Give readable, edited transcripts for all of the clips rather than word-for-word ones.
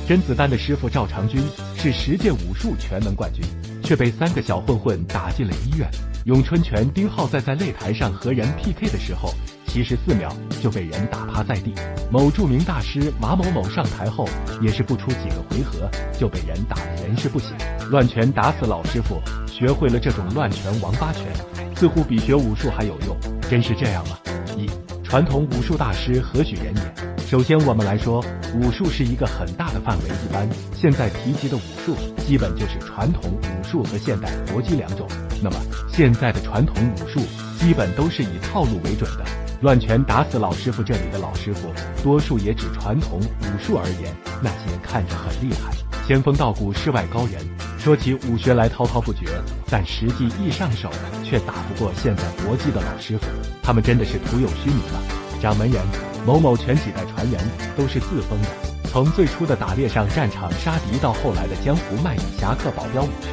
甄子丹的师傅赵长军是10届武术全能冠军，却被3个小混混打进了医院。咏春拳丁浩在擂台上和人 PK 的时候，74秒就被人打趴在地。某著名大师马某某上台后，也是不出几个回合就被人打得人事不省。乱拳打死老师傅，学会了这种乱拳王八拳，似乎比学武术还有用，真是这样吗？传统武术大师何许人也？首先我们来说，武术是一个很大的范围，一般现在提及的武术基本就是传统武术和现代搏击2种。那么现在的传统武术基本都是以套路为准的，乱拳打死老师傅，这里的老师傅多数也指传统武术而言，那些看着很厉害，仙风道骨世外高人，说起武学来滔滔不绝，但实际一上手却打不过现在搏击的老师傅，他们真的是徒有虚名了。掌门人某某拳几代传人都是自封的，从最初的打猎上战场杀敌，到后来的江湖卖艺侠客保镖武学，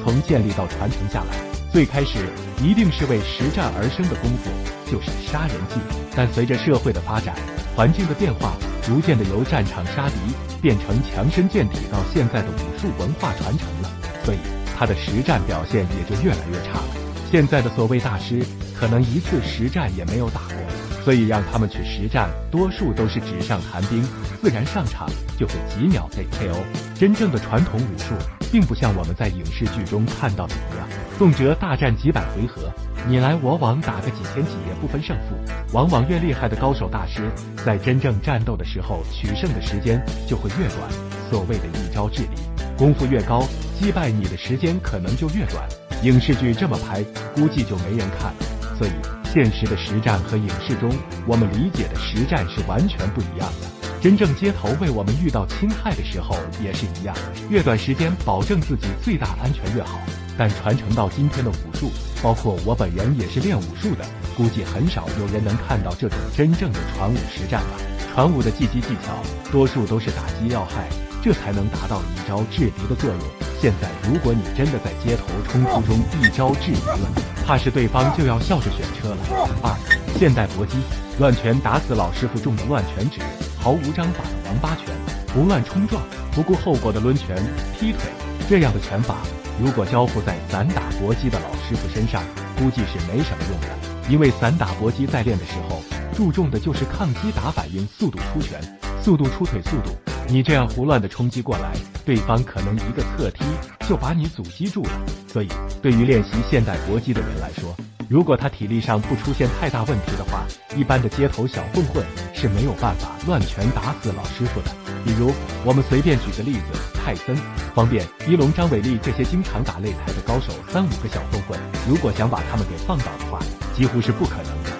从建立到传承下来，最开始一定是为实战而生的功夫，就是杀人技。但随着社会的发展，环境的变化，逐渐的由战场杀敌变成强身健体，到现在的武术文化传承了，所以他的实战表现也就越来越差了。现在的所谓大师可能一次实战也没有打过，所以让他们去实战，多数都是纸上谈兵，自然上场就会几秒被 KO。真正的传统武术并不像我们在影视剧中看到的一样，动辄大战几百回合，你来我往打个几千几也不分胜负。往往越厉害的高手大师，在真正战斗的时候取胜的时间就会越短，所谓的一招制敌，功夫越高，击败你的时间可能就越短。影视剧这么拍，估计就没人看了。所以现实的实战和影视中我们理解的实战是完全不一样的。真正街头为我们遇到侵害的时候也是一样，越短时间保证自己最大安全越好。但传承到今天的武术，包括我本人也是练武术的，估计很少有人能看到这种真正的传武实战吧。传武的技巧多数都是打击要害，这才能达到一招制敌的作用。现在如果你真的在街头冲突中一招制敌了，怕是对方就要笑着选车了。2. 现代搏击，乱拳打死老师傅中的乱拳指，毫无章法的王八拳，胡乱冲撞，不顾后果的抡拳、劈腿，这样的拳法如果交付在散打搏击的老师傅身上，估计是没什么用的。因为散打搏击在练的时候注重的就是抗击打反应，速度出拳，速度出腿，速度。你这样胡乱的冲击过来，对方可能一个侧踢就把你阻击住了。所以对于练习现代搏击的人来说，如果他体力上不出现太大问题的话，一般的街头小混混是没有办法乱拳打死老师傅的。比如我们随便举个例子，泰森、方便、一龙、张伟丽这些经常打擂台的高手，3、5个小混混，如果想把他们给放倒的话，几乎是不可能的。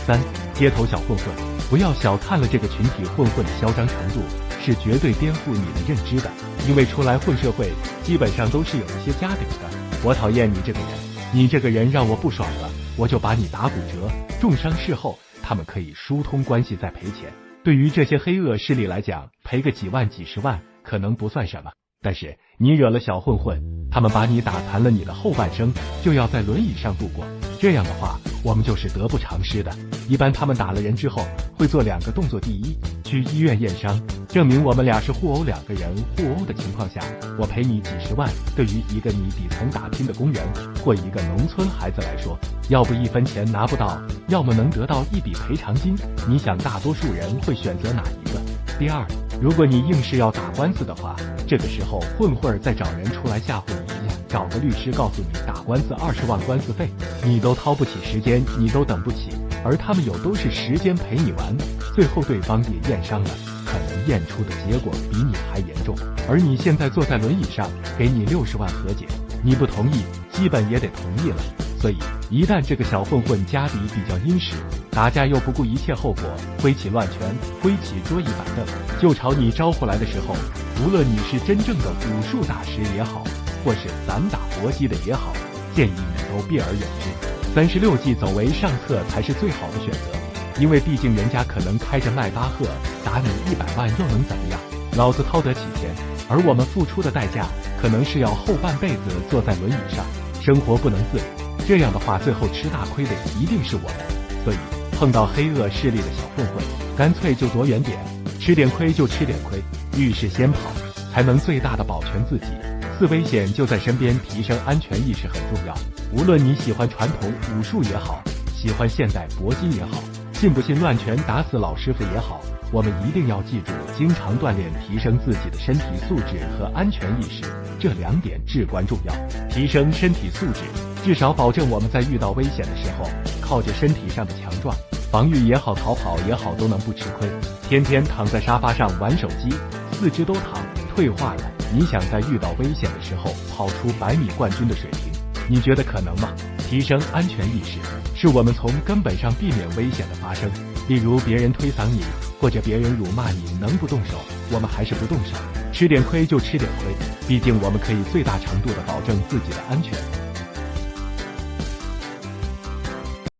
3. 街头小混混，不要小看了这个群体混混的嚣张程度，是绝对颠覆你的认知的。因为出来混社会基本上都是有一些家底的，我讨厌你这个人，你这个人让我不爽了，我就把你打骨折重伤，事后他们可以疏通关系再赔钱。对于这些黑恶势力来讲，赔个几万几十万可能不算什么，但是你惹了小混混，他们把你打残了，你的后半生就要在轮椅上度过，这样的话我们就是得不偿失的。一般他们打了人之后会做2个动作，第一，去医院验伤，证明我们俩是互殴，2个人互殴的情况下，我赔你几十万。对于一个你底层打拼的工人或一个农村孩子来说，要不1分钱拿不到，要么能得到一笔赔偿金，你想大多数人会选择哪一个？第2，如果你硬是要打官司的话，这个时候混混在找人出来吓唬你一样，找个律师告诉你打官司20万官司费，你都掏不起时间，你都等不起，而他们有都是时间陪你玩，最后对方也验伤了，可能验出的结果比你还严重。而你现在坐在轮椅上，给你60万和解，你不同意基本也得同意了。所以一旦这个小混混家底比较殷实，打架又不顾一切后果，挥起乱拳，挥起桌椅板凳就朝你招呼来的时候，无论你是真正的武术大师也好，或是散打搏击的也好，建议你都避而远之。36计走为上策才是最好的选择，因为毕竟人家可能开着迈巴赫打你100万又能怎么样，老子掏得起钱，而我们付出的代价可能是要后半辈子坐在轮椅上，生活不能自理，这样的话最后吃大亏的一定是我们。所以碰到黑恶势力的小混混，干脆就躲远点，吃点亏就吃点亏，遇事先跑，才能最大的保全自己。4危险就在身边，提升安全意识很重要。无论你喜欢传统武术也好，喜欢现代搏击也好，信不信乱拳打死老师傅也好，我们一定要记住，经常锻炼，提升自己的身体素质和安全意识，这2点至关重要。提升身体素质，至少保证我们在遇到危险的时候，靠着身体上的强壮，防御也好，逃跑也好，都能不吃亏。天天躺在沙发上玩手机，四肢都躺退化了，你想在遇到危险的时候跑出100米冠军的水平，你觉得可能吗？提升安全意识，是我们从根本上避免危险的发生。例如别人推搡你，或者别人辱骂你，能不动手，我们还是不动手，吃点亏就吃点亏，毕竟我们可以最大程度地保证自己的安全。